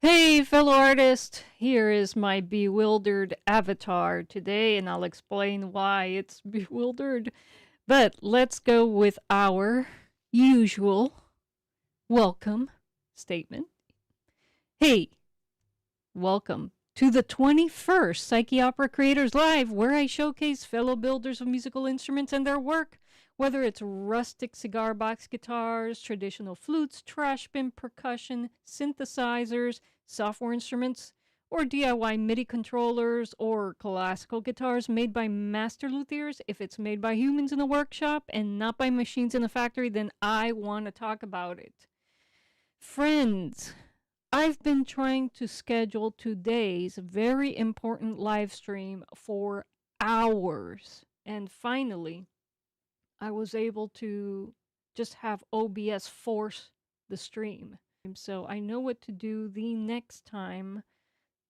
Hey, fellow artist, here is my bewildered avatar today, and I'll explain why it's bewildered. But let's go with our usual welcome statement. Hey, welcome to the 21st Psycheopera Creators Live, where I showcase fellow builders of musical instruments and their work, whether it's rustic cigar box guitars, traditional flutes, trash bin percussion, synthesizers, software instruments, or DIY MIDI controllers, or classical guitars made by master luthiers. If it's made by humans in a workshop and not by machines in a factory, then I want to talk about it. Friends, I've been trying to schedule today's very important live stream for hours, and finally, I was able to just have OBS force the stream. So I know what to do the next time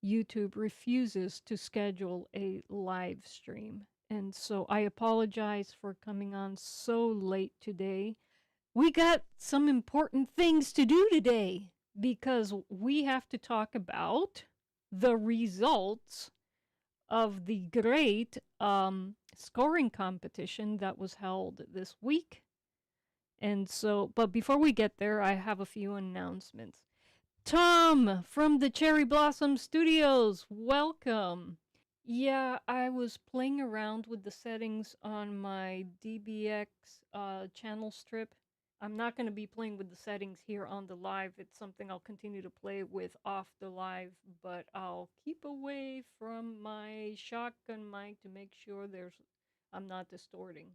YouTube refuses to schedule a live stream. And so I apologize for coming on so late today. We got some important things to do today because we have to talk about the results of the great scoring competition that was held this week. And so, but before we get there, I have a few announcements. Tom from the Cherry Blossom Studios, welcome. Yeah, I was playing around with the settings on my DBX channel strip. I'm not going to be playing with the settings here on the live. It's something I'll continue to play with off the live, but I'll keep away from my shotgun mic to make sure I'm not distorting.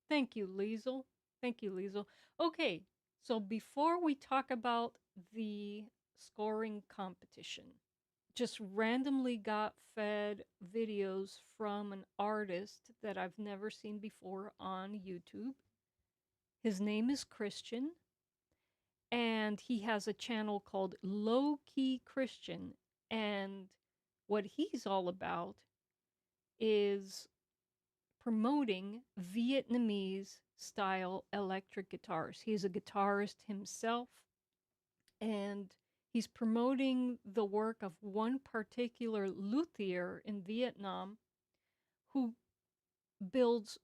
Thank you, Liesl. Thank you, Liesl. Okay, so before we talk about the scoring competition, just randomly got fed videos from an artist that I've never seen before on YouTube. His name is Christian, and he has a channel called Low Key Christian. And what he's all about is promoting Vietnamese style electric guitars. He's a guitarist himself, and he's promoting the work of one particular luthier in Vietnam who builds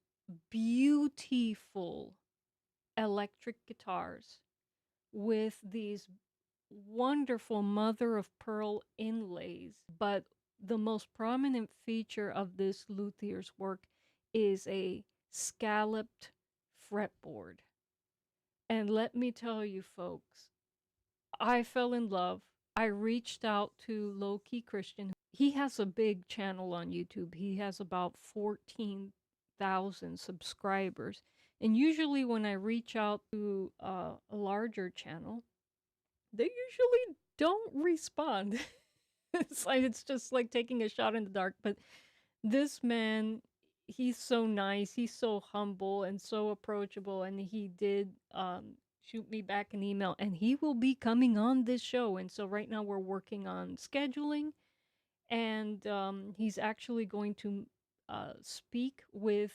beautiful electric guitars with these wonderful mother of pearl inlays. But the most prominent feature of this luthier's work is a scalloped fretboard. And let me tell you, folks, I fell in love. I reached out to Low Key Christian. He has a big channel on YouTube. He has about 14,000 subscribers. And usually when I reach out to a larger channel, they usually don't respond. It's just like taking a shot in the dark. But this man, he's so nice. He's so humble and so approachable. And he did shoot me back an email. And he will be coming on this show. And so right now we're working on scheduling. And he's actually going to speak with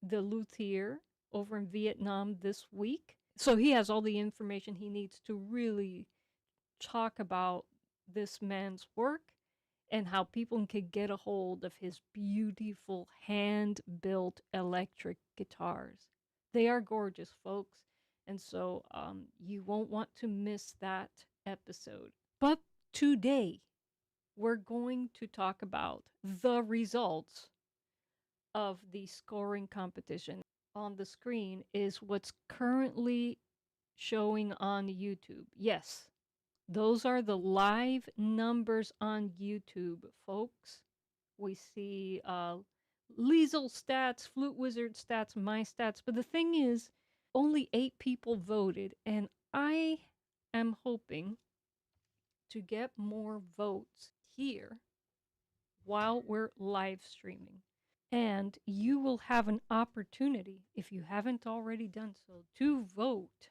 the luthier over in Vietnam this week. So he has all the information he needs to really talk about this man's work and how people can get a hold of his beautiful hand-built electric guitars. They are gorgeous, folks. And so you won't want to miss that episode. But today, we're going to talk about the results of the scoring competition. On the screen is what's currently showing on YouTube. Yes, those are the live numbers on YouTube, folks. We see Liesl stats, Flute Wizard stats, my stats. But the thing is, only 8 people voted, and I am hoping to get more votes here while we're live streaming. And you will have an opportunity, if you haven't already done so, to vote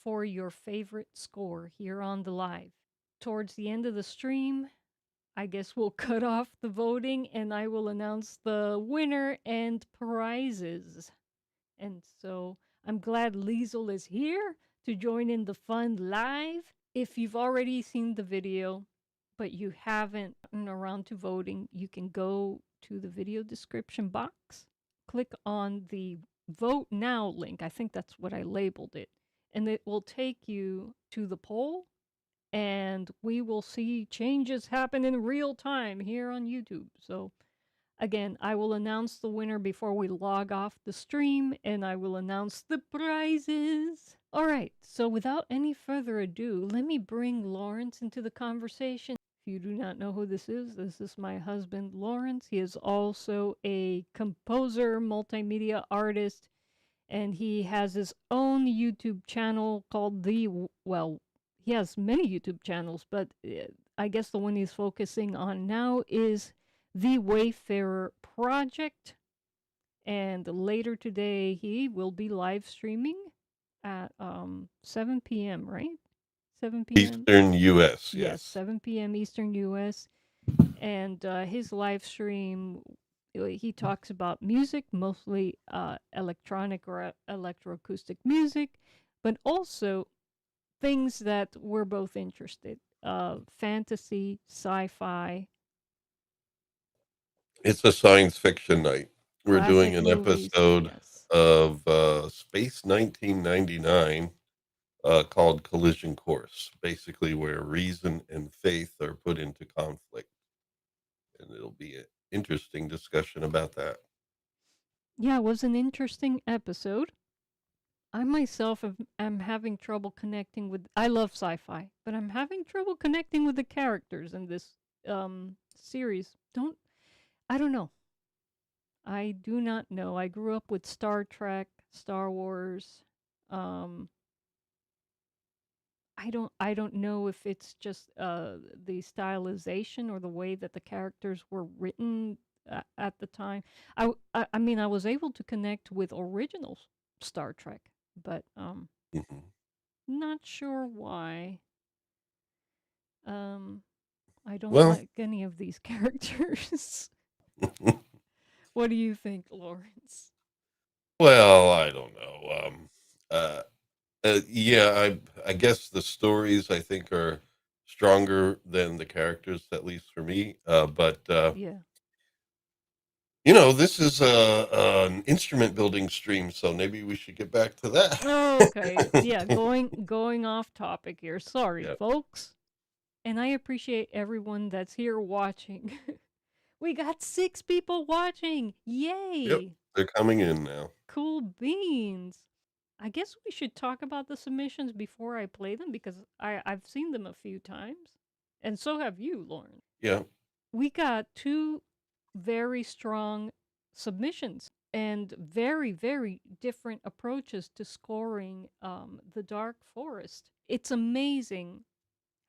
for your favorite score here on the live. Towards the end of the stream, I guess we'll cut off the voting and I will announce the winner and prizes. And so I'm glad Liesl is here to join in the fun live. If you've already seen the video, but you haven't gotten around to voting, you can go to the video description box, click on the vote now link. I think that's what I labeled it. And it will take you to the poll, and we will see changes happen in real time here on YouTube. So again, I will announce the winner before we log off the stream, and I will announce the prizes. All right, so without any further ado, let me bring Lawrence into the conversation. If you do not know who this is my husband, Lawrence. He is also a composer, multimedia artist, and he has his own YouTube channel called well, he has many YouTube channels, but I guess the one he's focusing on now is The Wayfarer Project. And later today, he will be live streaming at 7 p.m., right? 7 p.m. Eastern U.S. Yes, 7 p.m. Eastern U.S. And his live stream, he talks about music, mostly electronic or electroacoustic music, but also things that we're both interested: fantasy, sci-fi. It's a science fiction night. We're doing Classic an movies, episode yes. of Space 1999 called Collision Course, basically where reason and faith are put into conflict. And it'll be an interesting discussion about that. Yeah, it was an interesting episode. I myself am having trouble connecting with. I love sci-fi, but I'm having trouble connecting with the characters in this series. I don't know. I do not know. I grew up with Star Trek, Star Wars. Um, I don't know if it's just the stylization or the way that the characters were written at the time. I mean, I was able to connect with original Star Trek, but Mhm. not sure why. Um, I don't Well, like any of these characters. What do you think, Lawrence? well, I don't know. Uh, yeah, I guess the stories I think are stronger than the characters, at least for me. But Yeah. this is an instrument building stream, so maybe we should get back to Oh, okay. that. Yeah, going off topic here. Sorry, Yep. folks. And I appreciate everyone that's here watching. We got 6 people watching. Yep. Yay! They're coming in now. Cool beans. I guess we should talk about the submissions before I play them because I've seen them a few times. And so have you, Lauren. Yeah. We got 2 very strong submissions and very, very different approaches to scoring The Dark Forest. It's amazing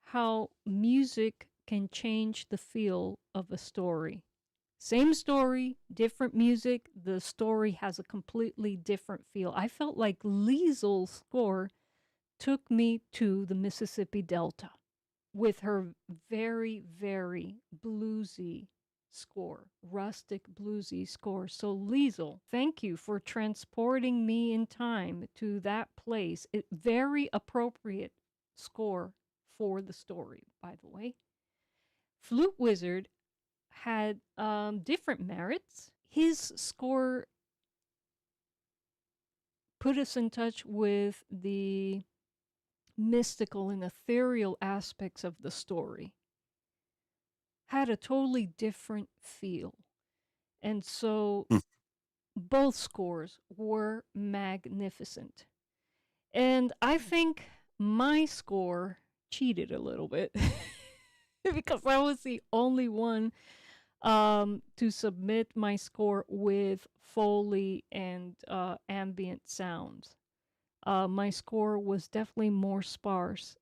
how music can change the feel of a story. Same story, different music, the story has a completely different feel. I felt like Liesl's score took me to the Mississippi Delta with her very, very bluesy score, rustic bluesy score. So, Liesl, thank you for transporting me in time to that place. Very appropriate score for the story, by the way. Flute Wizard had different merits. His score put us in touch with the mystical and ethereal aspects of the story, had a totally different feel. And so Hmm. both scores were magnificent. And I think my score cheated a little bit because I was the only one to submit my score with Foley and ambient sounds. My score was definitely more sparse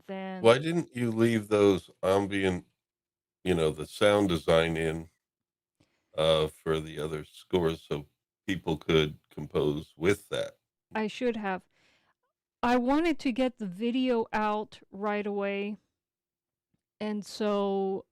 then Why didn't you leave those ambient, the sound design in for the other scores so people could compose with that? I should have. I wanted to get the video out right away, and so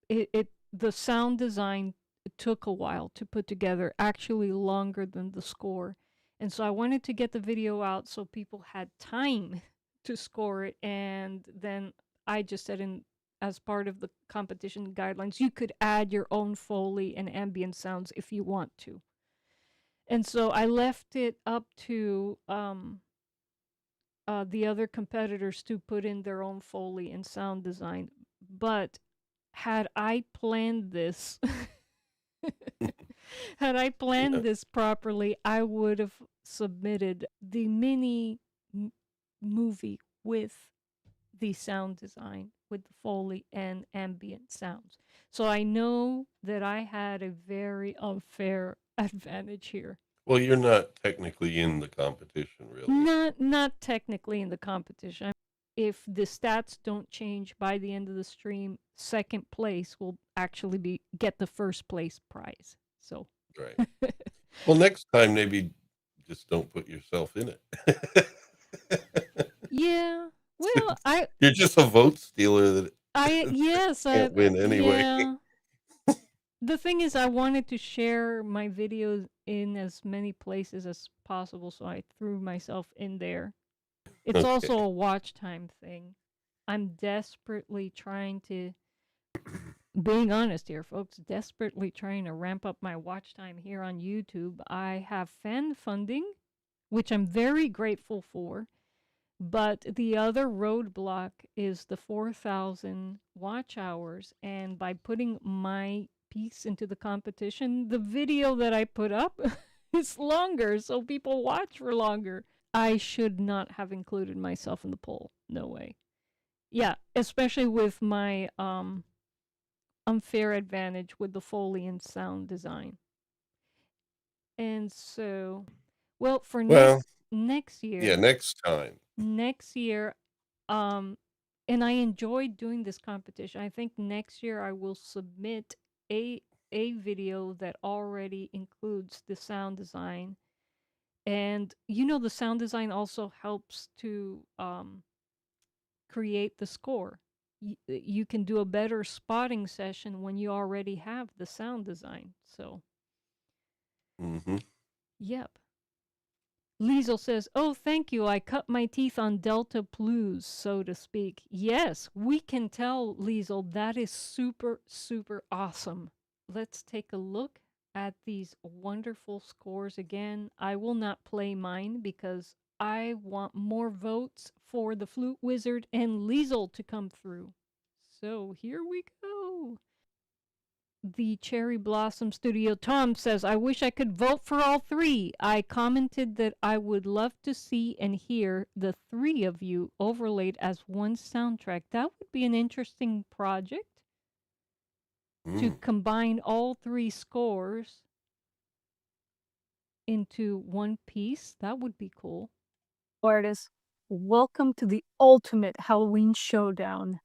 the sound design took a while to put together, actually longer than the score. And so I wanted to get the video out so people had time to score it. And then I just said, in as part of the competition guidelines, you could add your own Foley and ambient sounds if you want to. And so I left it up to the other competitors to put in their own Foley and sound design. But had I planned this, had I Yeah. planned this properly, I would have submitted the mini movie with the sound design, with the Foley and ambient sounds. So I know that I had a very unfair advantage here. Well, you're not technically in the competition, really. Not technically in the competition. If the stats don't change by the end of the stream, second place will actually get the first place prize. So Right. Well, next time, maybe just don't put yourself in it. yeah. Well, You're just a vote stealer that yes, can't win anyway. yeah. The thing is, I wanted to share my videos in as many places as possible, so I threw myself in there. It's also Okay. a watch time thing. I'm desperately trying to, being honest here, folks, desperately trying to ramp up my watch time here on YouTube. I have fan funding, which I'm very grateful for. But the other roadblock is the 4,000 watch hours. And by putting my piece into the competition, the video that I put up is longer, so people watch for longer. I should not have included myself in the poll. No way. Yeah, especially with my unfair advantage with the Foley and sound design. And so, well, for Well, next yeah, year, next year, and I enjoyed doing this competition. I think next year I will submit a video that already includes the sound design. And the sound design also helps to create the score. You can do a better spotting session when you already have the sound design. So, Mm-hmm. yep. Liesl says, "Oh, thank you. I cut my teeth on Delta Blues, so to speak." Yes, we can tell, Liesl. That is super, super awesome. Let's take a look at these wonderful scores again. I will not play mine because I want more votes for the Flute Wizard and Liesl to come through. So here we go. The Cherry Blossom Studio Tom says, "I wish I could vote for all three. I commented that I would love to see and hear the three of you overlaid as one soundtrack. That would be an interesting project to combine all three scores into one piece. That would be cool." Artists, welcome to the ultimate Halloween showdown.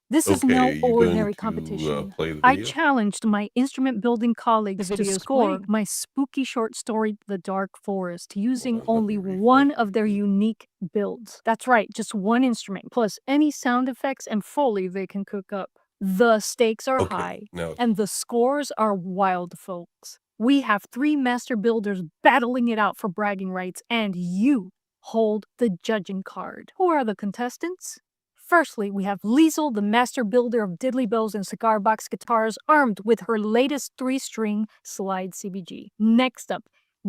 This is Okay, no are you going ordinary to competition. play the I video? challenged my instrument building colleagues to video's score playing. my spooky short story, The Dark Forest, using Hold on, let only me one refresh of their the- unique builds. That's right, just one instrument, plus any sound effects and Foley they can cook up. The stakes are Okay, high, now and the scores are wild, folks. We have three master builders battling it out for bragging rights, and you hold the judging card. Who are the contestants? Firstly, we have Liesl, the master builder of diddly bells and cigar box guitars, armed with her latest 3-string slide CBG. Next up,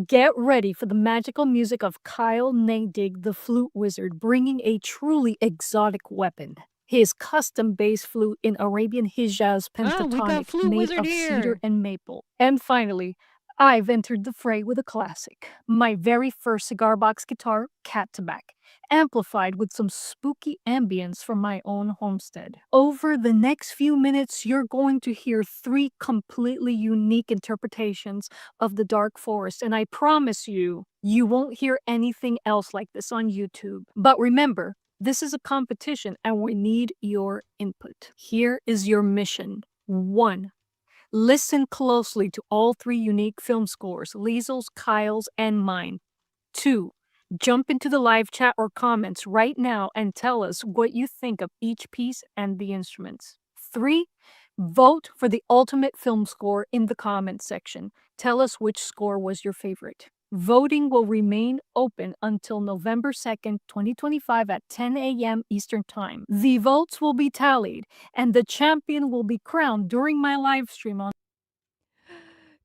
get ready for the magical music of Kyle Nadig, the Flute Wizard, bringing a truly exotic weapon. His custom bass flute in Arabian Hijaz We got pentatonic Flute made Wizard of cedar here. and maple. And finally, I've entered the fray with a classic, my very first cigar box guitar, Cat Tobacco, amplified with some spooky ambience from my own homestead. Over the next few minutes, you're going to hear three completely unique interpretations of The Dark Forest, and I promise you, you won't hear anything else like this on YouTube. But remember, This is a competition and we need your input. Here is your mission. 1. Listen closely to all 3 unique film scores, Liesl's, Kyle's, and mine. 2. Jump into the live chat or comments right now and tell us what you think of each piece and the instruments. 3. Vote for the ultimate film score in the comments section. Tell us which score was your favorite. Voting will remain open until November 2nd, 2025 at 10 a.m. Eastern Time. The votes will be tallied and the champion will be crowned during my live stream on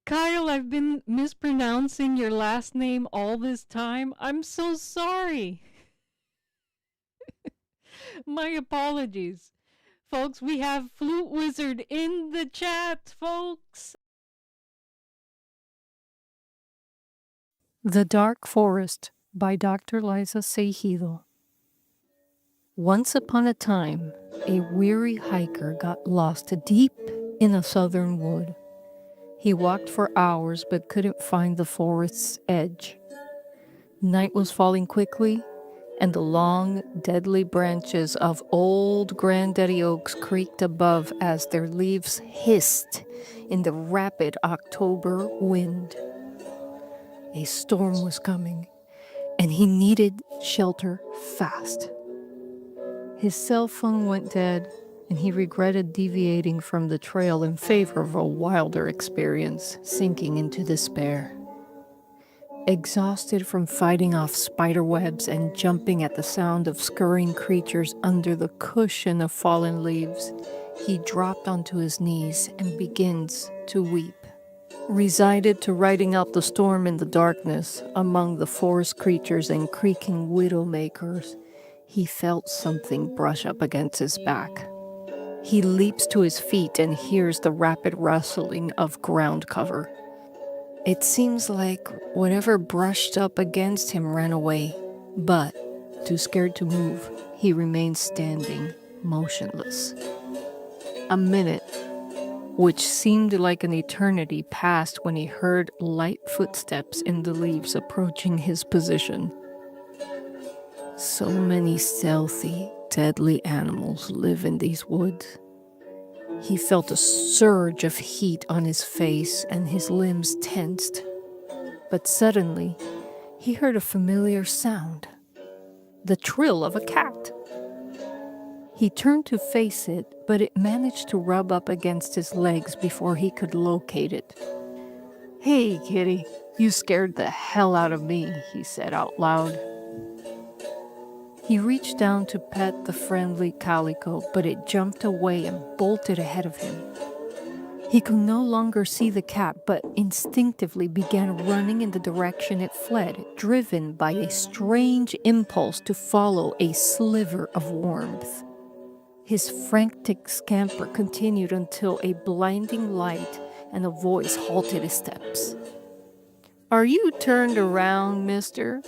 Kyle, I've been mispronouncing your last name all this time. I'm so sorry. My apologies. Folks, we have Flute Wizard in the chat, folks. The Dark Forest by Dr. Liza Seigido. Once upon a time, a weary hiker got lost deep in a southern wood. He walked for hours but couldn't find the forest's edge. Night was falling quickly, and the long, deadly branches of old granddaddy oaks creaked above as their leaves hissed in the rapid October wind. A storm was coming, and he needed shelter fast. His cell phone went dead, and he regretted deviating from the trail in favor of a wilder experience, sinking into despair. Exhausted from fighting off spider webs and jumping at the sound of scurrying creatures under the cushion of fallen leaves, he dropped onto his knees and begins to weep. Resigned to riding out the storm in the darkness among the forest creatures and creaking widowmakers, he felt something brush up against his back. He leaps to his feet and hears the rapid rustling of ground cover. It seems like whatever brushed up against him ran away, but, too scared to move, he remained standing, motionless. A minute, which seemed like an eternity, passed when he heard light footsteps in the leaves approaching his position. So many stealthy, deadly animals live in these woods. He felt a surge of heat on his face and his limbs tensed. But suddenly, he heard a familiar sound. The trill of a cat. He turned to face it, but it managed to rub up against his legs before he could locate it. "Hey, kitty, you scared the hell out of me," he said out loud. He reached down to pet the friendly calico, but it jumped away and bolted ahead of him. He could no longer see the cat, but instinctively began running in the direction it fled, driven by a strange impulse to follow a sliver of warmth. His frantic scamper continued until a blinding light and a voice halted his steps. "Are you turned around, mister?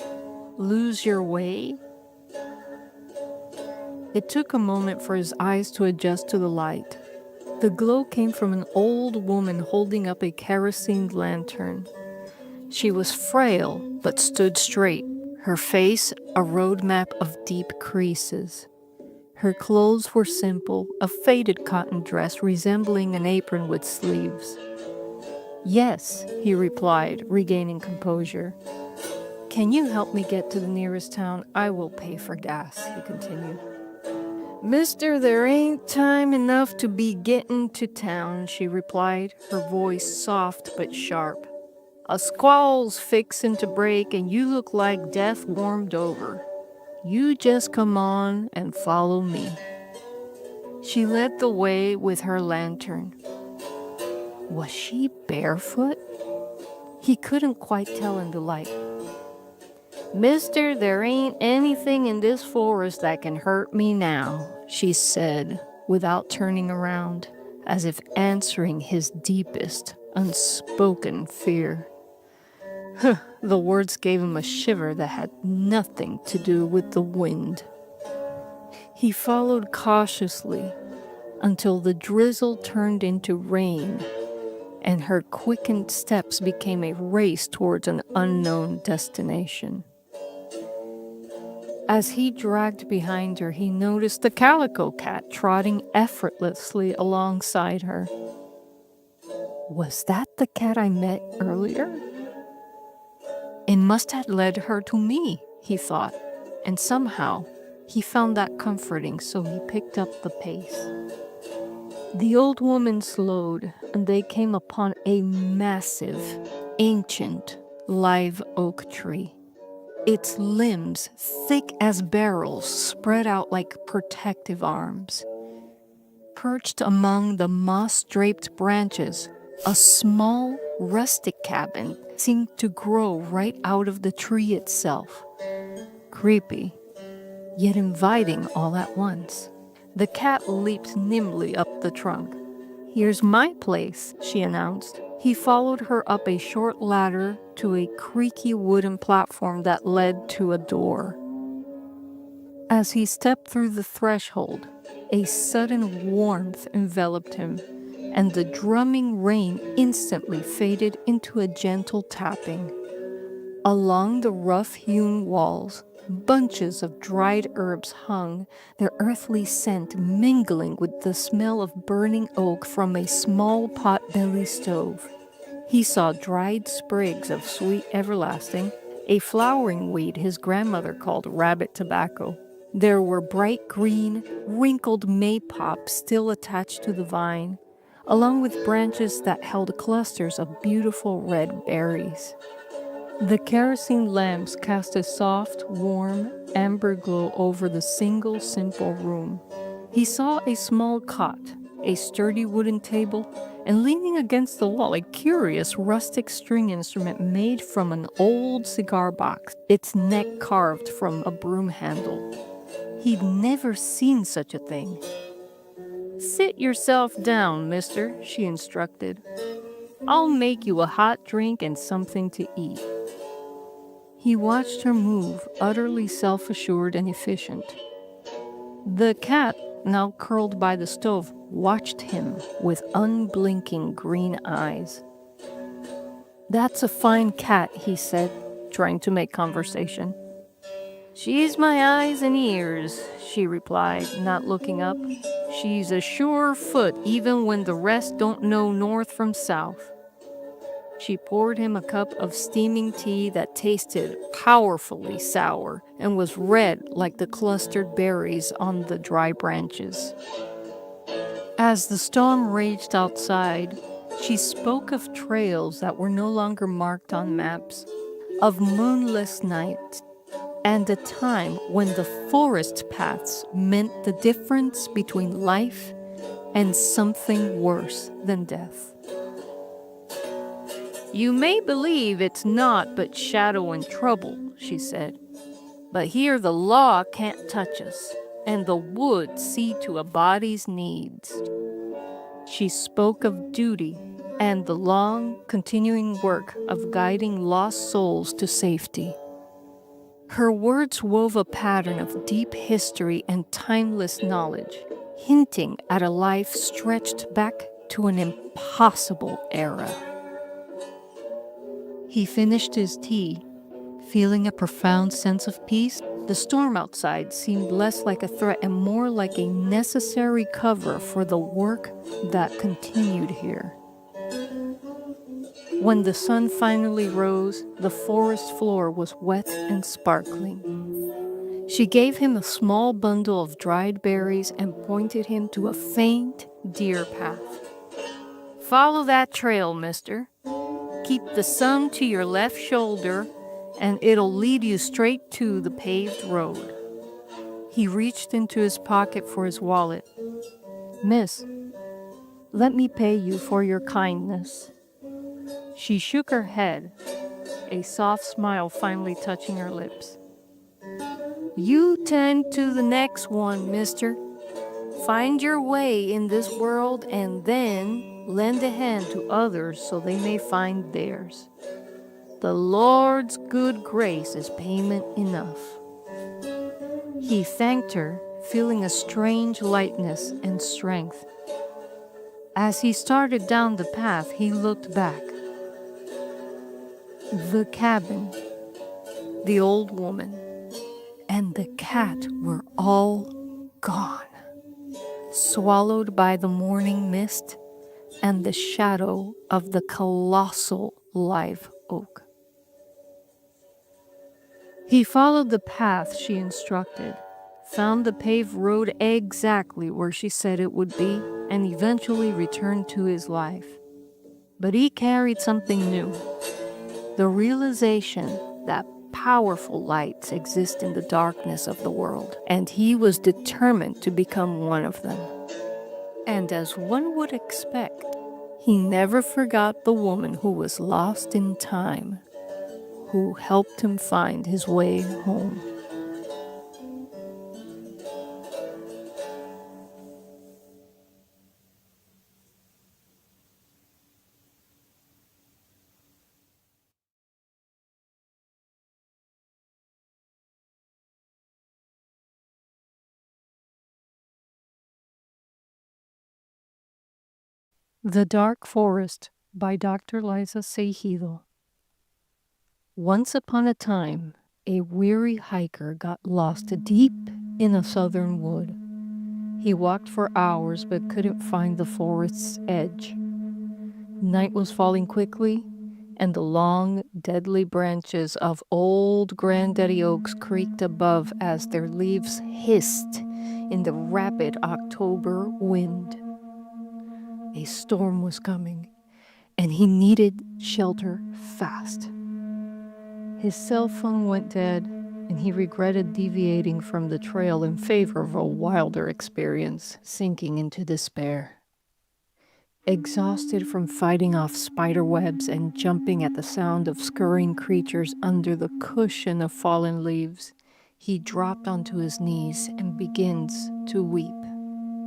Lose your way?" It took a moment for his eyes to adjust to the light. The glow came from an old woman holding up a kerosene lantern. She was frail, but stood straight, her face a roadmap of deep creases. Her clothes were simple, a faded cotton dress resembling an apron with sleeves. "Yes," he replied, regaining composure. "Can you help me get to the nearest town? I will pay for gas," he continued. "Mister, there ain't time enough to be getting to town," she replied, her voice soft but sharp. "A squall's fixin' to break and you look like death warmed over. You just come on and follow me." She led the way with her lantern. Was she barefoot? He couldn't quite tell in the light. "Mister, there ain't anything in this forest that can hurt me now," she said, without turning around, as if answering his deepest, unspoken fear. The words gave him a shiver that had nothing to do with the wind. He followed cautiously until the drizzle turned into rain, and her quickened steps became a race towards an unknown destination. As he dragged behind her, he noticed the calico cat trotting effortlessly alongside her. Was that the cat I met earlier? It must have led her to me, he thought, and somehow he found that comforting, so he picked up the pace. The old woman slowed, and they came upon a massive, ancient, live oak tree. Its limbs, thick as barrels, spread out like protective arms. Perched among the moss-draped branches, a small, rustic cabin seemed to grow right out of the tree itself. Creepy, yet inviting all at once. The cat leaped nimbly up the trunk. "Here's my place," she announced. He followed her up a short ladder to a creaky wooden platform that led to a door. As he stepped through the threshold, a sudden warmth enveloped him, and the drumming rain instantly faded into a gentle tapping. Along the rough-hewn walls, bunches of dried herbs hung, their earthly scent mingling with the smell of burning oak from a small pot-belly stove. He saw dried sprigs of sweet everlasting, a flowering weed his grandmother called rabbit tobacco. There were bright green, wrinkled maypops still attached to the vine, along with branches that held clusters of beautiful red berries. The kerosene lamps cast a soft, warm, amber glow over the single, simple room. He saw a small cot, a sturdy wooden table, and leaning against the wall, a curious rustic string instrument made from an old cigar box, its neck carved from a broom handle. He'd never seen such a thing. "Sit yourself down, mister," she instructed. "I'll make you a hot drink and something to eat." He watched her move, utterly self-assured and efficient. The cat, now curled by the stove, watched him with unblinking green eyes. "That's a fine cat," he said, trying to make conversation. "She's my eyes and ears," she replied, not looking up. "She's a sure foot even when the rest don't know north from south." She poured him a cup of steaming tea that tasted powerfully sour and was red like the clustered berries on the dry branches. As the storm raged outside, she spoke of trails that were no longer marked on maps, of moonless nights, and a time when the forest paths meant the difference between life and something worse than death. "You may believe it's naught but shadow and trouble," she said, "but here the law can't touch us, and the woods see to a body's needs." She spoke of duty and the long, continuing work of guiding lost souls to safety. Her words wove a pattern of deep history and timeless knowledge, hinting at a life stretched back to an impossible era. He finished his tea, feeling a profound sense of peace. The storm outside seemed less like a threat and more like a necessary cover for the work that continued here. When the sun finally rose, the forest floor was wet and sparkling. She gave him a small bundle of dried berries and pointed him to a faint deer path. "Follow that trail, mister. Keep the sun to your left shoulder, and it'll lead you straight to the paved road." He reached into his pocket for his wallet. "Miss, let me pay you for your kindness." She shook her head, a soft smile finally touching her lips. "You tend to the next one, mister. Find your way in this world and then lend a hand to others so they may find theirs. The Lord's good grace is payment enough." He thanked her, feeling a strange lightness and strength. As he started down the path, he looked back. The cabin, the old woman, and the cat were all gone, swallowed by the morning mist and the shadow of the colossal live oak. He followed the path she instructed, found the paved road exactly where she said it would be, and eventually returned to his life. But he carried something new, the realization that powerful lights exist in the darkness of the world, and he was determined to become one of them. And as one would expect, he never forgot the woman who was lost in time, who helped him find his way home. The Dark Forest by Dr. Liza Seigido. Once upon a time, a weary hiker got lost deep in a southern wood. He walked for hours but couldn't find the forest's edge. Night was falling quickly, and the long, deadly branches of old granddaddy oaks creaked above as their leaves hissed in the rapid October wind. A storm was coming, and he needed shelter fast. His cell phone went dead, and he regretted deviating from the trail in favor of a wilder experience, sinking into despair. Exhausted from fighting off spider webs and jumping at the sound of scurrying creatures under the cushion of fallen leaves, he dropped onto his knees and begins to weep.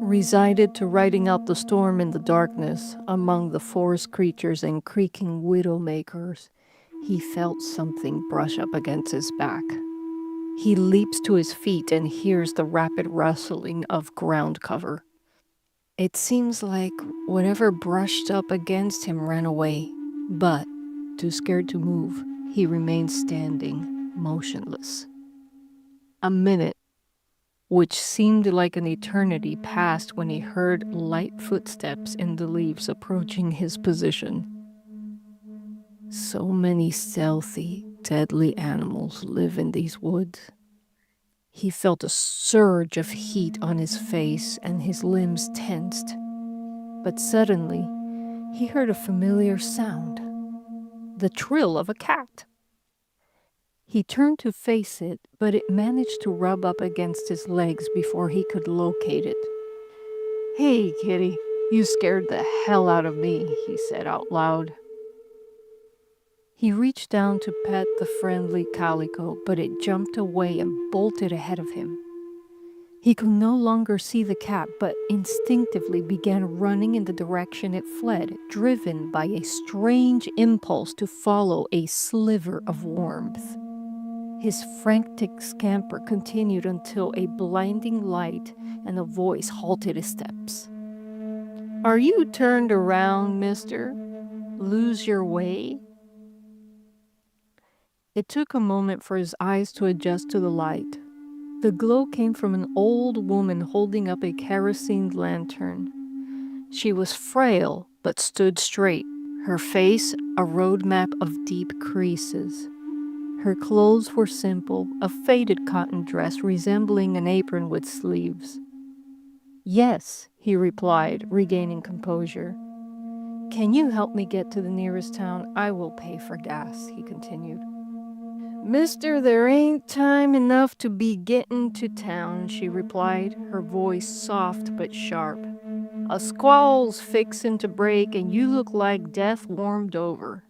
Resigned to riding out the storm in the darkness among the forest creatures and creaking widowmakers, he felt something brush up against his back. He leaps to his feet and hears the rapid rustling of ground cover. It seems like whatever brushed up against him ran away, but, too scared to move, he remained standing, motionless. A minute, which seemed like an eternity, passed when he heard light footsteps in the leaves approaching his position. So many stealthy, deadly animals live in these woods. He felt a surge of heat on his face and his limbs tensed. But suddenly, he heard a familiar sound, the trill of a cat. He turned to face it, but it managed to rub up against his legs before he could locate it. "Hey, kitty, you scared the hell out of me," he said out loud. He reached down to pet the friendly calico, but it jumped away and bolted ahead of him. He could no longer see the cat, but instinctively began running in the direction it fled, driven by a strange impulse to follow a sliver of warmth. His frantic scamper continued until a blinding light and a voice halted his steps. "Are you turned around, mister? Lose your way?" It took a moment for his eyes to adjust to the light. The glow came from an old woman holding up a kerosene lantern. She was frail, but stood straight, her face a roadmap of deep creases. Her clothes were simple, a faded cotton dress resembling an apron with sleeves. "Yes," he replied, regaining composure. "Can you help me get to the nearest town? I will pay for gas," he continued. "Mister, there ain't time enough to be getting to town," she replied, her voice soft but sharp. "A squall's fixin' to break, and you look like death warmed over.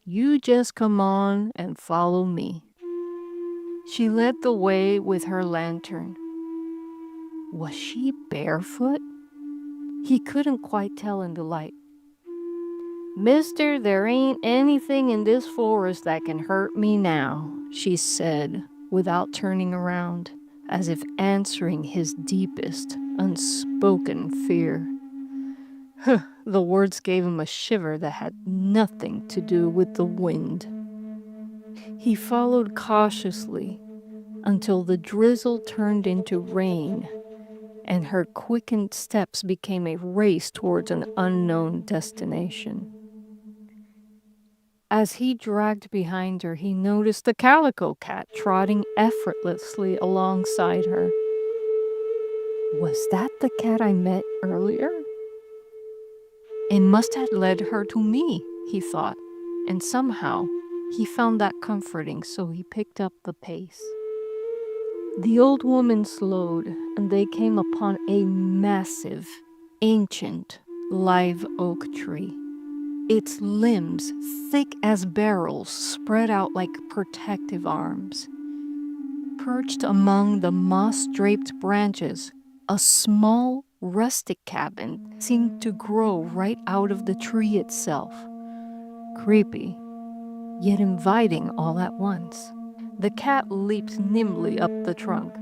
You just come on and follow me." She led the way with her lantern. Was she barefoot? He couldn't quite tell in the light. "Mister, there ain't anything in this forest that can hurt me now," she said, without turning around, as if answering his deepest, unspoken fear. The words gave him a shiver that had nothing to do with the wind. He followed cautiously until the drizzle turned into rain, and her quickened steps became a race towards an unknown destination. As he dragged behind her, he noticed the calico cat trotting effortlessly alongside her. Was that the cat I met earlier? It must have led her to me, he thought, and somehow he found that comforting, so he picked up the pace. The old woman slowed, and they came upon a massive, ancient, live oak tree. Its limbs, thick as barrels, spread out like protective arms. Perched among the moss-draped branches, a small, rustic cabin seemed to grow right out of the tree itself. Creepy, yet inviting all at once. The cat leaped nimbly up the trunk.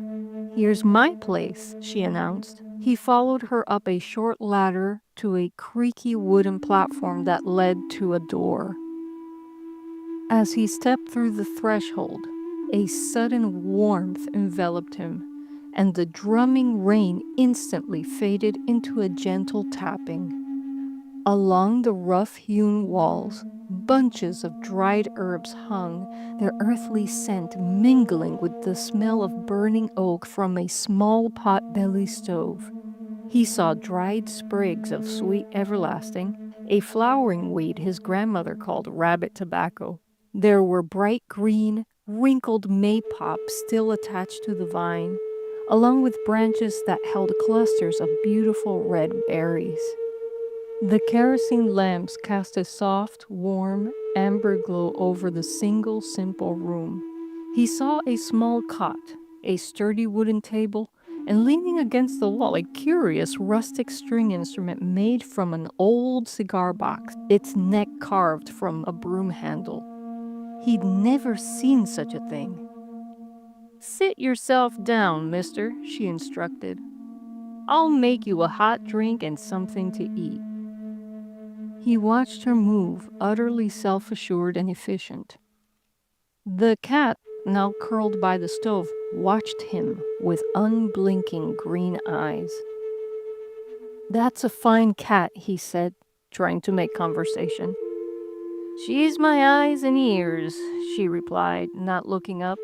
"Here's my place," she announced. He followed her up a short ladder to a creaky wooden platform that led to a door. As he stepped through the threshold, a sudden warmth enveloped him, and the drumming rain instantly faded into a gentle tapping. Along the rough-hewn walls, bunches of dried herbs hung, their earthly scent mingling with the smell of burning oak from a small pot-belly stove. He saw dried sprigs of sweet everlasting, a flowering weed his grandmother called rabbit tobacco. There were bright green, wrinkled maypops still attached to the vine, along with branches that held clusters of beautiful red berries. The kerosene lamps cast a soft, warm, amber glow over the single, simple room. He saw a small cot, a sturdy wooden table, and leaning against the wall, a curious rustic string instrument made from an old cigar box, its neck carved from a broom handle. He'd never seen such a thing. "Sit yourself down, mister," she instructed. "I'll make you a hot drink and something to eat." He watched her move, utterly self-assured and efficient. The cat, now curled by the stove, watched him with unblinking green eyes. "That's a fine cat," he said, trying to make conversation. "She's my eyes and ears," she replied, not looking up.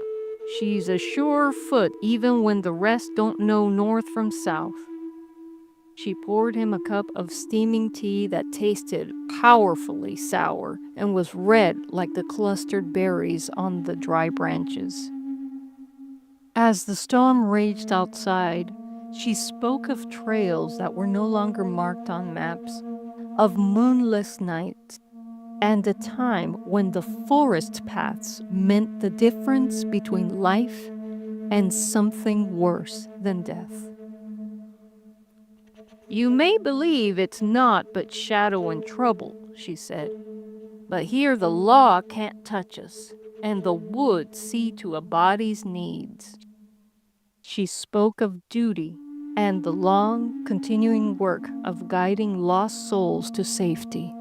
"She's a sure foot even when the rest don't know north from south." She poured him a cup of steaming tea that tasted powerfully sour and was red like the clustered berries on the dry branches. As the storm raged outside, she spoke of trails that were no longer marked on maps, of moonless nights, and a time when the forest paths meant the difference between life and something worse than death. "You may believe it's not but shadow and trouble," she said, "but here the law can't touch us, and the woods see to a body's needs." She spoke of duty and the long, continuing work of guiding lost souls to safety.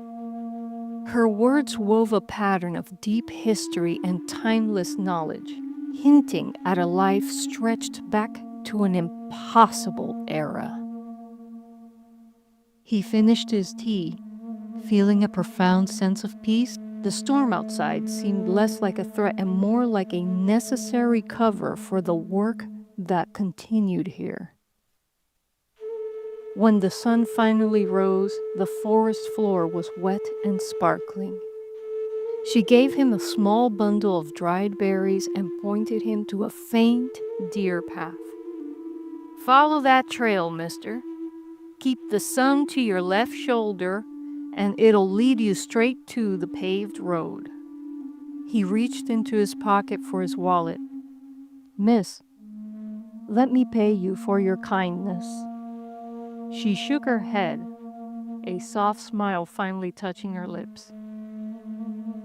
Her words wove a pattern of deep history and timeless knowledge, hinting at a life stretched back to an impossible era. He finished his tea, feeling a profound sense of peace. The storm outside seemed less like a threat and more like a necessary cover for the work that continued here. When the sun finally rose, the forest floor was wet and sparkling. She gave him a small bundle of dried berries and pointed him to a faint deer path. "Follow that trail, mister. Keep the sun to your left shoulder, and it'll lead you straight to the paved road." He reached into his pocket for his wallet. "Miss, let me pay you for your kindness." She shook her head, a soft smile finally touching her lips.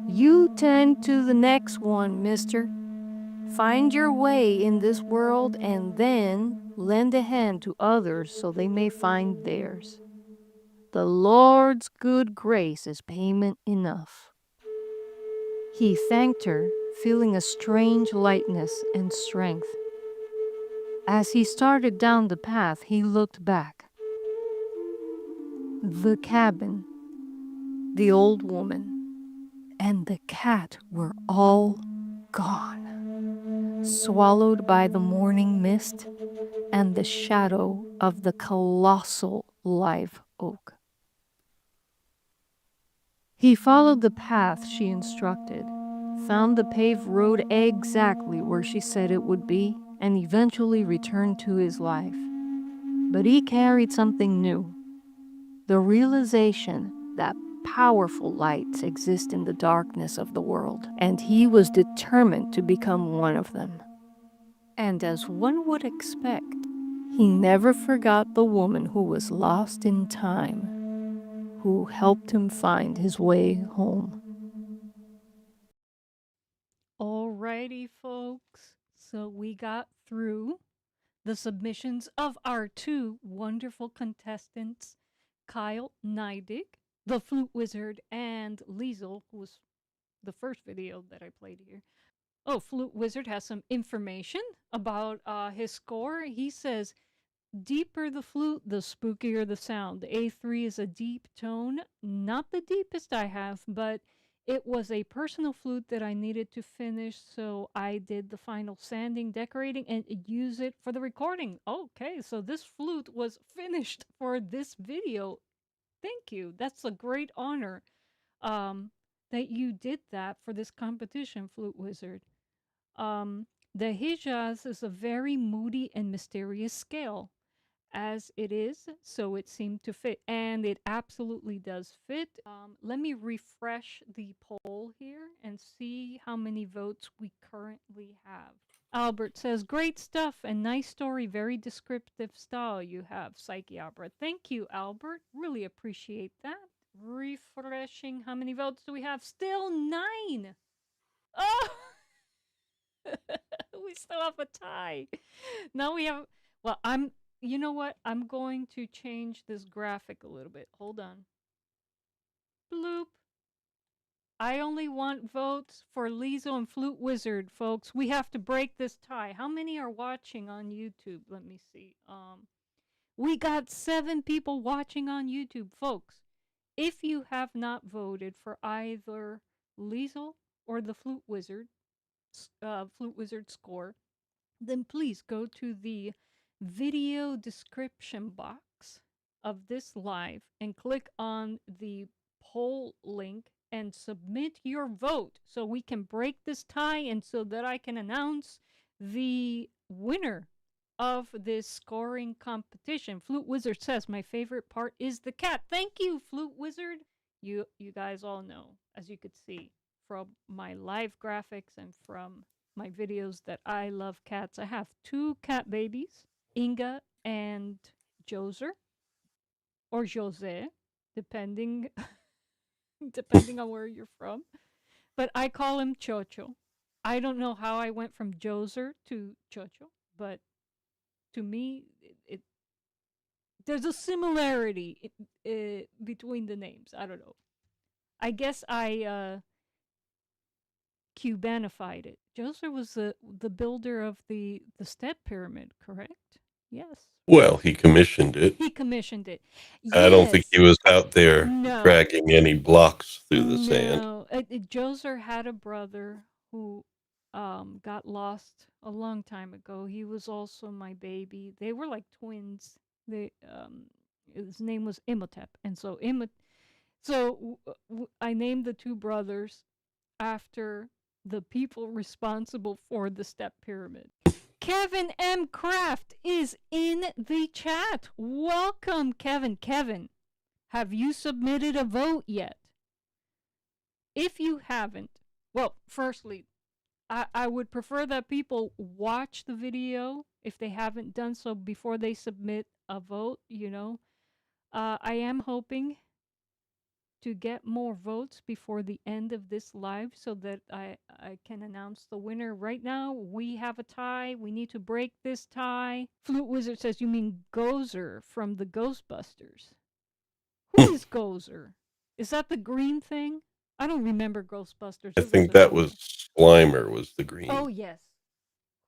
"You tend to the next one, mister. Find your way in this world and then lend a hand to others so they may find theirs. The Lord's good grace is payment enough." He thanked her, feeling a strange lightness and strength. As he started down the path, he looked back. The cabin, the old woman, and the cat were all gone, swallowed by the morning mist and the shadow of the colossal live oak. He followed the path she instructed, found the paved road exactly where she said it would be, and eventually returned to his life. But he carried something new, the realization that powerful lights exist in the darkness of the world, and he was determined to become one of them. And as one would expect, he never forgot the woman who was lost in time, who helped him find his way home. Alrighty, folks. So we got through the submissions of our two wonderful contestants, Kyle Neidig, the Flute Wizard, and Liesl, who was the first video that I played here. Oh, Flute Wizard has some information about his score. He says, deeper the flute, the spookier the sound. The A3 is a deep tone, not the deepest I have, but it was a personal flute that I needed to finish, so I did the final sanding, decorating, and use it for the recording. Okay, so this flute was finished for this video. Thank you. That's a great honor that you did that for this competition, Flute Wizard. The Hijaz is a very moody and mysterious scale. As it is, so it seemed to fit, and it absolutely does fit. Let me refresh the poll here and see how many votes we currently have. Albert says, great stuff and nice story, very descriptive style you have, Psycheopera. Thank you, Albert. Really appreciate that. Refreshing, how many votes do we have? Still 9. Oh! We still have a tie. Now we have, well, you know what? I'm going to change this graphic a little bit. Hold on. Bloop. I only want votes for Liesl and Flute Wizard, folks. We have to break this tie. How many are watching on YouTube? Let me see. We got 7 people watching on YouTube, folks. If you have not voted for either Liesl or the Flute Wizard score, then please go to the video description box of this live and click on the poll link and submit your vote so we can break this tie and so that I can announce the winner of this scoring competition. Flute Wizard says, my favorite part is the cat. Thank you, Flute Wizard. You guys all know, as you could see from my live graphics and from my videos, that I love cats. I have 2 cat babies, Inga and Joser, or Jose, depending depending on where you're from. But I call him Chocho. I don't know how I went from Joser to Chocho, but to me, there's a similarity between the names. I don't know. I guess I Cubanified it. Joser was the builder of the step pyramid, correct? Yes. Well, he commissioned it. He commissioned it. I don't think he was out there No. dragging any blocks through the sand. No, Joser had a brother who got lost a long time ago. He was also my baby. They were like twins. His name was Imhotep, and so I named the 2 brothers after the people responsible for the step pyramid. Kevin M. Kraft is in the chat. Welcome, Kevin. Kevin, have you submitted a vote yet? If you haven't, well, firstly, I would prefer that people watch the video if they haven't done so before they submit a vote, you know. I am hoping to get more votes before the end of this live so that I can announce the winner. Right now, we have a tie. We need to break this tie. Flute Wizard says, you mean Gozer from the Ghostbusters. Who is Gozer? Is that the green thing? I don't remember Ghostbusters. I think that was Slimer was the green. Oh, yes.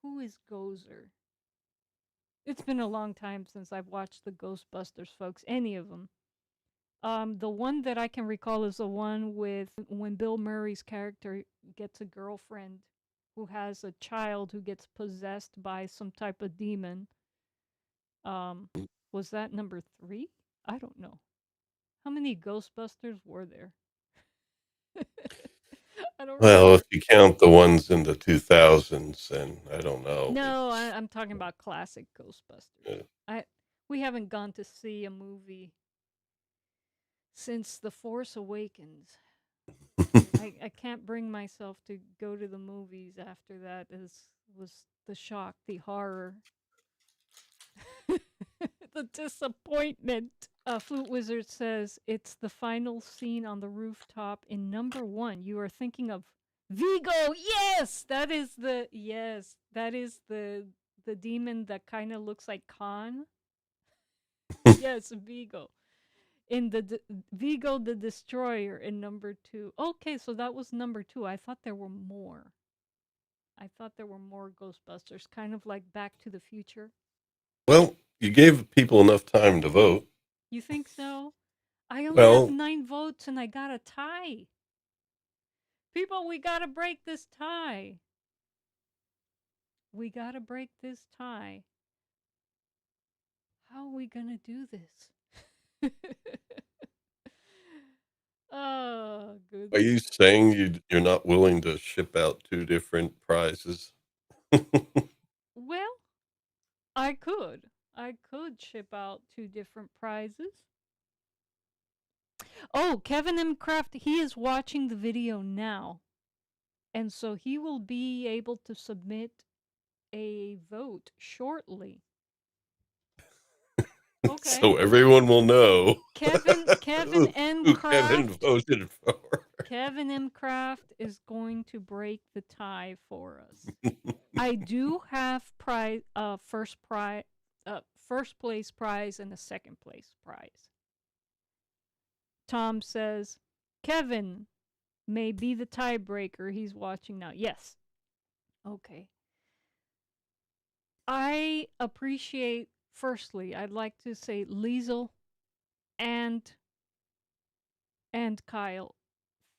Who is Gozer? It's been a long time since I've watched the Ghostbusters, folks. Any of them. The one that I can recall is the one with when Bill Murray's character gets a girlfriend who has a child who gets possessed by some type of demon. Was that number 3? I don't know. How many Ghostbusters were there? I don't Well, remember. if you count the ones in the 2000s, then I don't know. No, I'm talking about classic Ghostbusters. Yeah. We haven't gone to see a movie since The Force Awakens. I can't bring myself to go to the movies after that. Was the shock, the horror, the disappointment. Flute Wizard says it's the final scene on the rooftop in number 1. You are thinking of Vigo. Yes, that is the demon that kind of looks like Khan. Yes, Vigo. In the Vigo the Destroyer in number 2. Okay, so that was number 2. I thought there were more. I thought there were more Ghostbusters, kind of like Back to the Future. Well, you gave people enough time to vote. You think so? I only have Well, 9 votes and I got a tie. People, we gotta break this tie. We gotta break this tie. How are we gonna do this? Oh, are goodness. you saying you're not willing to ship out 2 different prizes? Well, I could. I could ship out 2 different prizes. Oh, Kevin M. Kraft, he is watching the video now. And so he will be able to submit a vote shortly. Okay. So everyone will know Kevin M. who Kraft. Kevin voted for. Kevin M. Kraft is going to break the tie for us. I do have first place prize and a second place prize. Tom says, Kevin may be the tiebreaker. He's watching now. Yes. Okay. I appreciate, firstly, I'd like to say Liesl and Kyle,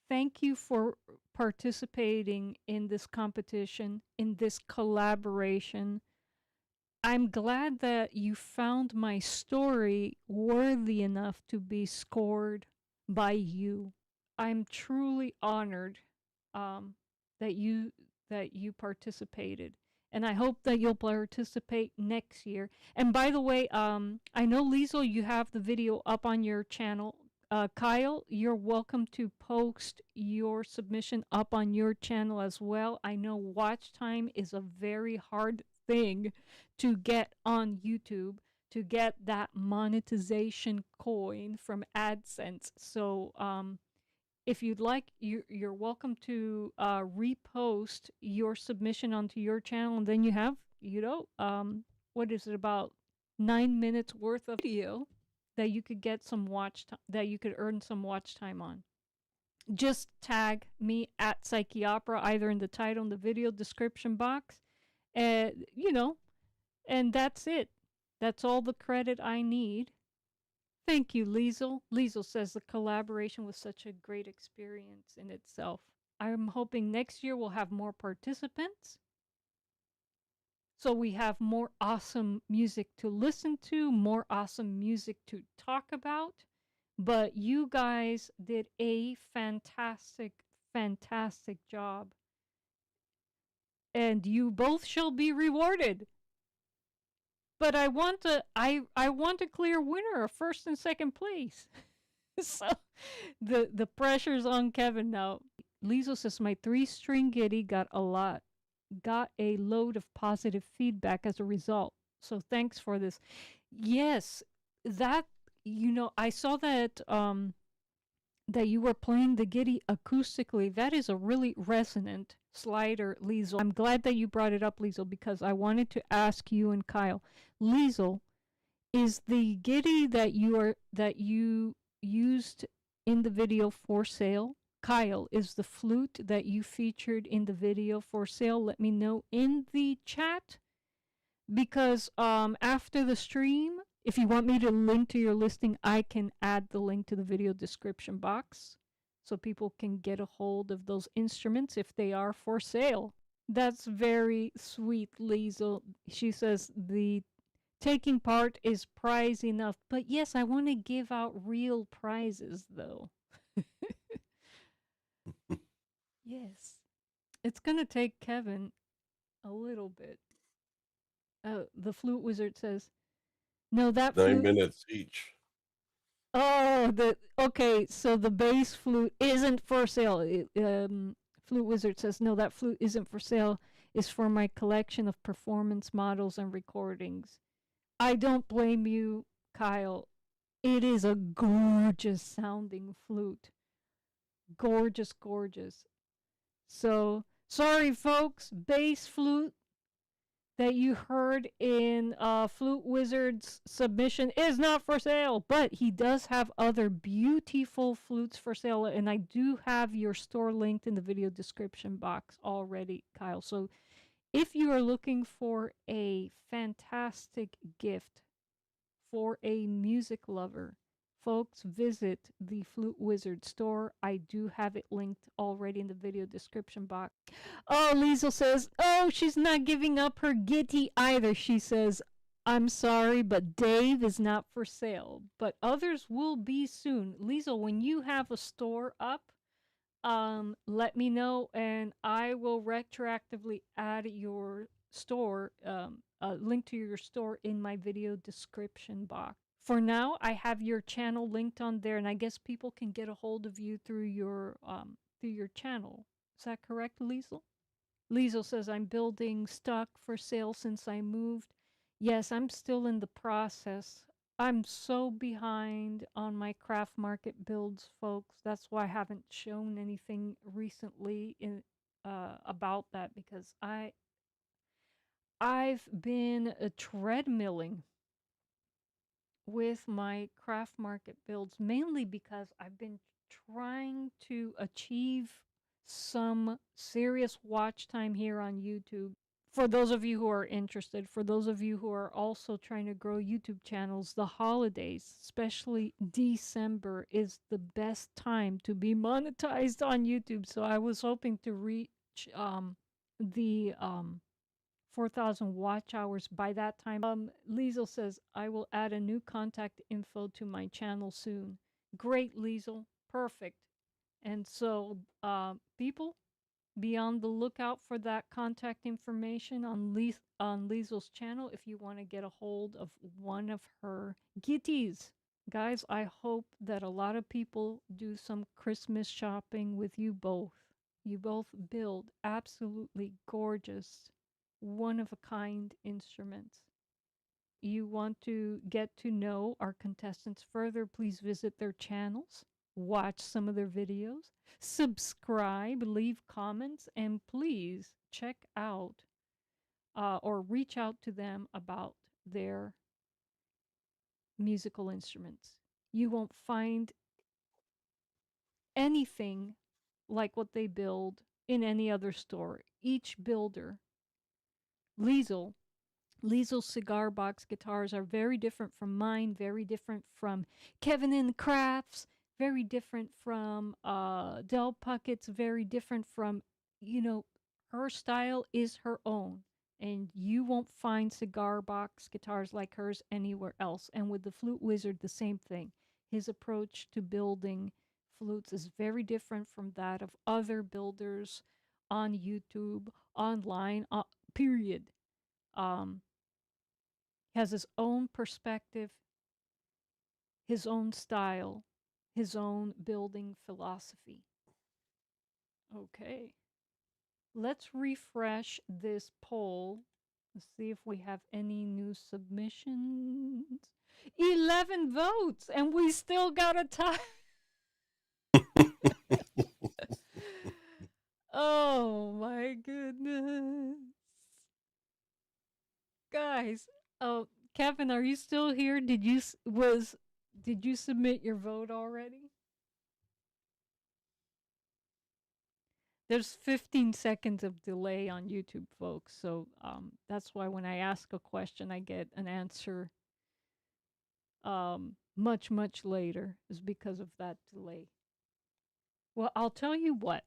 thank you for participating in this competition, in this collaboration. I'm glad that you found my story worthy enough to be scored by you. I'm truly honored that you participated, and I hope that you'll participate next year. And by the way, I know Liesl, you have the video up on your channel. Kyle, you're welcome to post your submission up on your channel as well. I know watch time is a very hard thing to get on YouTube, to get that monetization coin from AdSense. So if you'd like, you're welcome to repost your submission onto your channel, and then you have, what is it, about 9 minutes worth of video that you could get some watch time, that you could earn some watch time on. Just tag me at Psycheopera either in the title and the video description box, and and that's it. That's all the credit I need. Thank you, Liesl. Liesl says the collaboration was such a great experience in itself. I'm hoping next year we'll have more participants, so we have more awesome music to listen to, more awesome music to talk about. But you guys did a fantastic, fantastic job. And you both shall be rewarded. But I want a clear winner, a first and second place. So the pressure's on Kevin now. Liesl says my 3-string giddy got a load of positive feedback as a result. So thanks for this. Yes, that I saw that that you were playing the giddy acoustically. That is a really resonant slider, Liesl. I'm glad that you brought it up, Liesl, because I wanted to ask you and Kyle. Liesl, is the giddy that you used in the video for sale? Kyle, is the flute that you featured in the video for sale? Let me know in the chat. because after the stream, if you want me to link to your listing, I can add the link to the video description box so people can get a hold of those instruments if they are for sale. That's very sweet, Liesl. She says the taking part is prize enough, but yes, I want to give out real prizes though. Yes. It's going to take Kevin a little bit. The Flute Wizard says, no, that 9 flute. minutes each. Oh, okay. So the bass flute isn't for sale. Flute Wizard says, no, that flute isn't for sale. It's for my collection of performance models and recordings. I don't blame you, Kyle. It is a gorgeous sounding flute. Gorgeous, gorgeous. So, sorry, folks. Bass flute that you heard in Flute Wizard's submission is not for sale, but he does have other beautiful flutes for sale, and I do have your store linked in the video description box already, Kyle. So if you are looking for a fantastic gift for a music lover, folks, visit the Flute Wizard store. I do have it linked already in the video description box. Oh, Liesl says, oh, she's not giving up her Gitty either. She says, I'm sorry, but Dave is not for sale, but others will be soon. Liesl, when you have a store up, let me know and I will retroactively add your store, a link to your store in my video description box. For now, I have your channel linked on there, and I guess people can get a hold of you through your channel. Is that correct, Liesl? Liesl says, I'm building stock for sale since I moved. Yes, I'm still in the process. I'm so behind on my craft market builds, folks. That's why I haven't shown anything recently about that, because I've been treadmilling with my craft market builds, mainly because I've been trying to achieve some serious watch time here on YouTube. For those of you who are interested, for those of you who are also trying to grow YouTube channels, the holidays, especially December, is the best time to be monetized on YouTube. So I was hoping to reach the 4,000 watch hours by that time. Liesl says, I will add a new contact info to my channel soon. Great, Liesl. Perfect. And so, people, be on the lookout for that contact information on Liesl's channel if you want to get a hold of one of her gitties. Guys, I hope that a lot of people do some Christmas shopping with you both. You both build absolutely gorgeous, one-of-a-kind instruments. You want to get to know our contestants further, please visit their channels, watch some of their videos, subscribe, leave comments, and please check out or reach out to them about their musical instruments. You won't find anything like what they build in any other store. Each builder, Liesl's cigar box guitars are very different from mine, very different from Kevin and Crafts, very different from Del Puckett's, very different from, her style is her own. And you won't find cigar box guitars like hers anywhere else. And with the Flute Wizard, the same thing. His approach to building flutes is very different from that of other builders on YouTube, online, period. Has his own perspective, his own style, his own building philosophy. Okay. Let's refresh this poll. Let's see if we have any new submissions. 11 votes, and we still got a tie. Oh my goodness. Guys, oh, Kevin, are you still here? Did you submit your vote already? There's 15 seconds of delay on YouTube, folks. So that's why when I ask a question, I get an answer much, much later, is because of that delay. Well, I'll tell you what.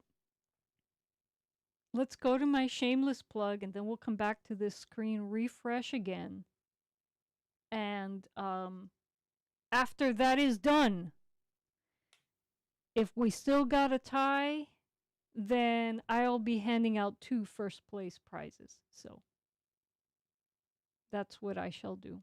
Let's go to my shameless plug, and then we'll come back to this screen, refresh again. And after that is done, if we still got a tie, then I'll be handing out 2 first place prizes. So that's what I shall do.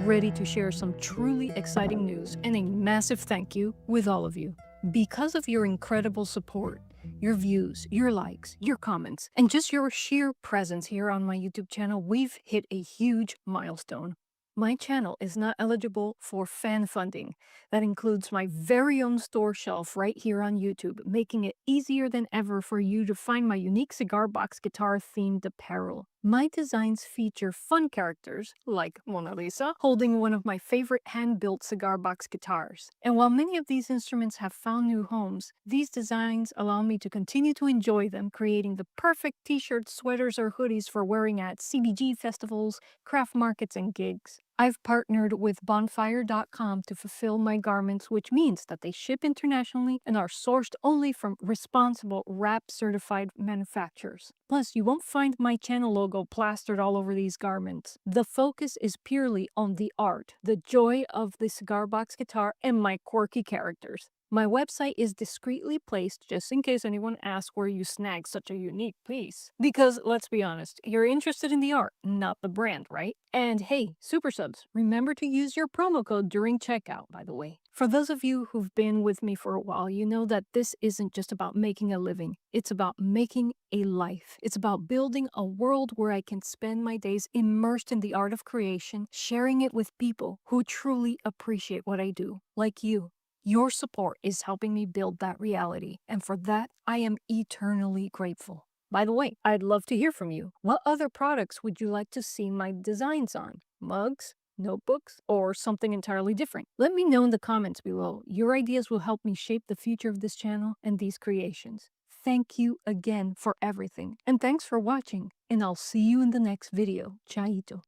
Ready to share some truly exciting news and a massive thank you with all of you. Because of your incredible support, your views, your likes, your comments, and just your sheer presence here on my YouTube channel, we've hit a huge milestone. My channel is not eligible for fan funding. That includes my very own store shelf right here on YouTube, making it easier than ever for you to find my unique cigar box guitar themed apparel. My designs feature fun characters, like Mona Lisa, holding one of my favorite hand-built cigar box guitars. And while many of these instruments have found new homes, these designs allow me to continue to enjoy them, creating the perfect t-shirts, sweaters, or hoodies for wearing at CBG festivals, craft markets, and gigs. I've partnered with bonfire.com to fulfill my garments, which means that they ship internationally and are sourced only from responsible RAP certified manufacturers. Plus, you won't find my channel logo plastered all over these garments. The focus is purely on the art, the joy of the cigar box guitar, and my quirky characters. My website is discreetly placed just in case anyone asks where you snagged such a unique piece. Because, let's be honest, you're interested in the art, not the brand, right? And hey, super subs, remember to use your promo code during checkout, by the way. For those of you who've been with me for a while, you know that this isn't just about making a living. It's about making a life. It's about building a world where I can spend my days immersed in the art of creation, sharing it with people who truly appreciate what I do, like you. Your support is helping me build that reality, and for that, I am eternally grateful. By the way, I'd love to hear from you. What other products would you like to see my designs on? Mugs, notebooks, or something entirely different? Let me know in the comments below. Your ideas will help me shape the future of this channel and these creations. Thank you again for everything, and thanks for watching, and I'll see you in the next video. Chaito.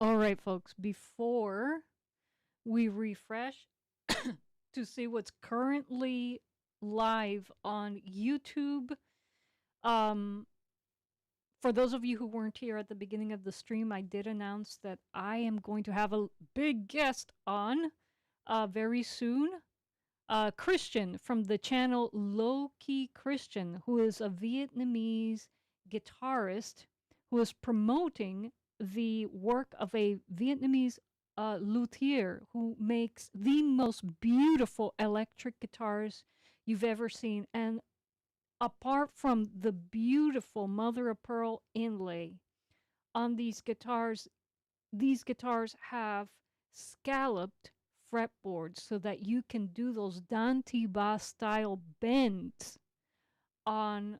All right, folks, before we refresh to see what's currently live on YouTube, for those of you who weren't here at the beginning of the stream, I did announce that I am going to have a big guest on very soon. Christian from the channel Low Key Christian, who is a Vietnamese guitarist who is promoting the work of a Vietnamese luthier who makes the most beautiful electric guitars you've ever seen. And apart from the beautiful mother of pearl inlay on these guitars have scalloped fretboards so that you can do those Dante Bas style bends on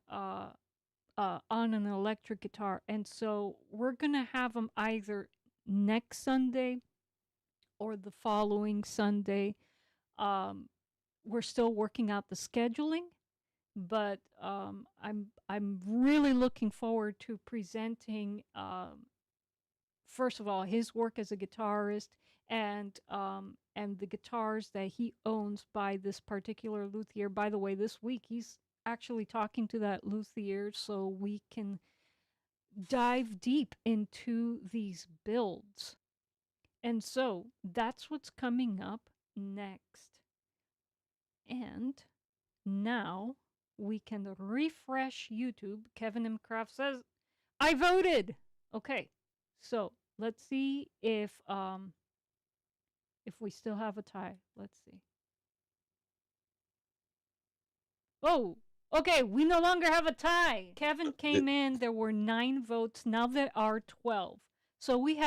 an electric guitar. And so we're gonna have them either next Sunday or the following Sunday. We're still working out the scheduling, but I'm really looking forward to presenting first of all his work as a guitarist and the guitars that he owns by this particular luthier. By the way, this week he's actually talking to that luthier so we can dive deep into these builds. And so that's what's coming up next. And now we can refresh YouTube. Kevin M. Kraft says, I voted. Okay, so let's see if we still have a tie. Let's see. Oh, okay, we no longer have a tie. Kevin came in. There were 9 votes. Now there are 12. So we've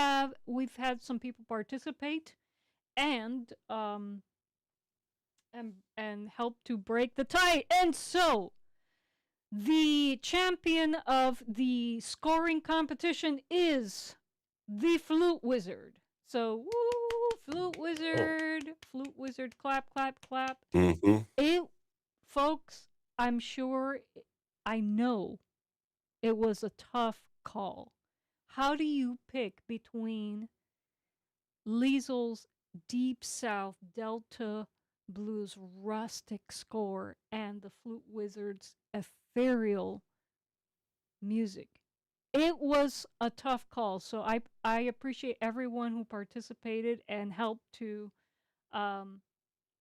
had some people participate and help to break the tie. And so the champion of the scoring competition is the Flute Wizard. So, woo, Flute Wizard. Flute Wizard, clap, clap, clap. Mm-hmm. Folks, I'm sure, I know it was a tough call. How do you pick between Liesl's Deep South Delta Blues rustic score and the Flute Wizard's ethereal music? It was a tough call, so I appreciate everyone who participated and helped to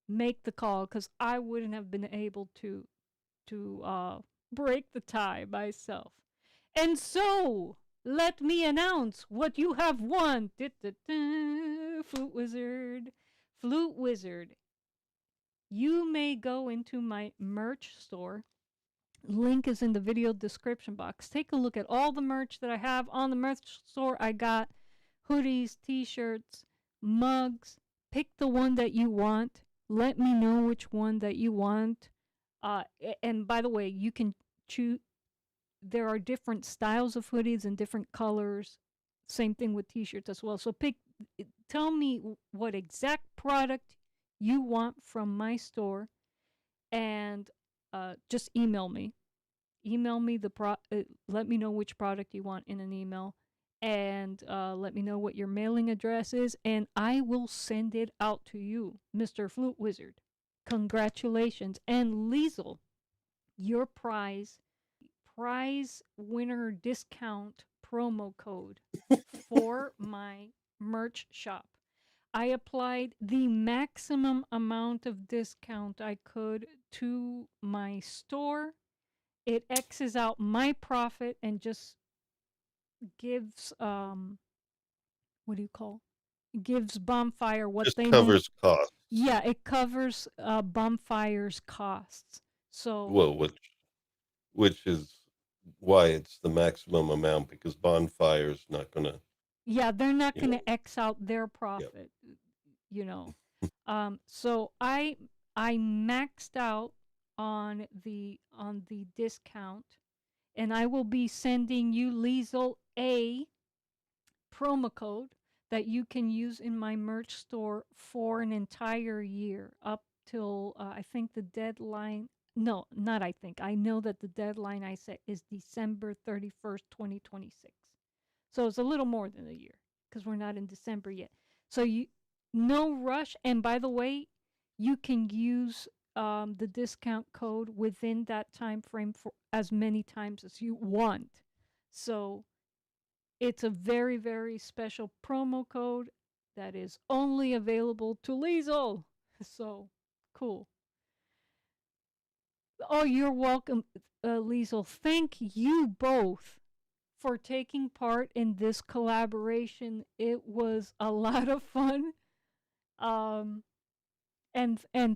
make the call, because I wouldn't have been able to break the tie myself. And so, let me announce what you have won. Flute Wizard. Flute Wizard. You may go into my merch store. Link is in the video description box. Take a look at all the merch that I have on the merch store. I got hoodies, t-shirts, mugs. Pick the one that you want. Let me know which one that you want. And by the way, you can choose. There are different styles of hoodies and different colors. Same thing with t-shirts as well. So tell me what exact product you want from my store, and just email me. Email me let me know which product you want in an email, and let me know what your mailing address is, and I will send it out to you, Mr. Flute Wizard. Congratulations. And Liesl, your prize winner discount promo code for my merch shop. I applied the maximum amount of discount I could to my store. It X's out my profit and just gives what do you call? Gives Bonfire what Just they covers costs. Yeah, it covers Bonfire's costs. So Well, which is why it's the maximum amount, because Bonfire's not going to. yeah, they're not You going know, to X out their profit, you know. So I maxed out on the discount, and I will be sending you, Liesl, a promo code that you can use in my merch store for an entire year, up till I think the deadline. No, not I think. I know that the deadline I set is December 31st, 2026. So it's a little more than a year, because we're not in December yet. So no rush. And by the way, you can use the discount code within that time frame for as many times as you want. So it's a very, very special promo code that is only available to Liesl. So cool. Oh, you're welcome, Liesl. Thank you both for taking part in this collaboration. It was a lot of fun. And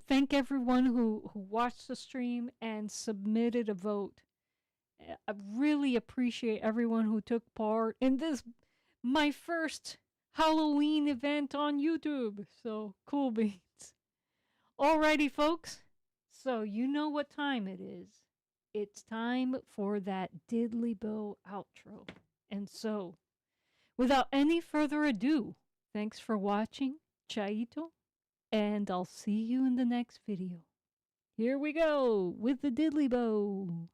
thank everyone who watched the stream and submitted a vote. I really appreciate everyone who took part in this, my first Halloween event on YouTube. So cool beans. Alrighty, folks. So you know what time it is. It's time for that diddly bow outro. And so, without any further ado, thanks for watching. Chaito. And I'll see you in the next video. Here we go with the diddly bow.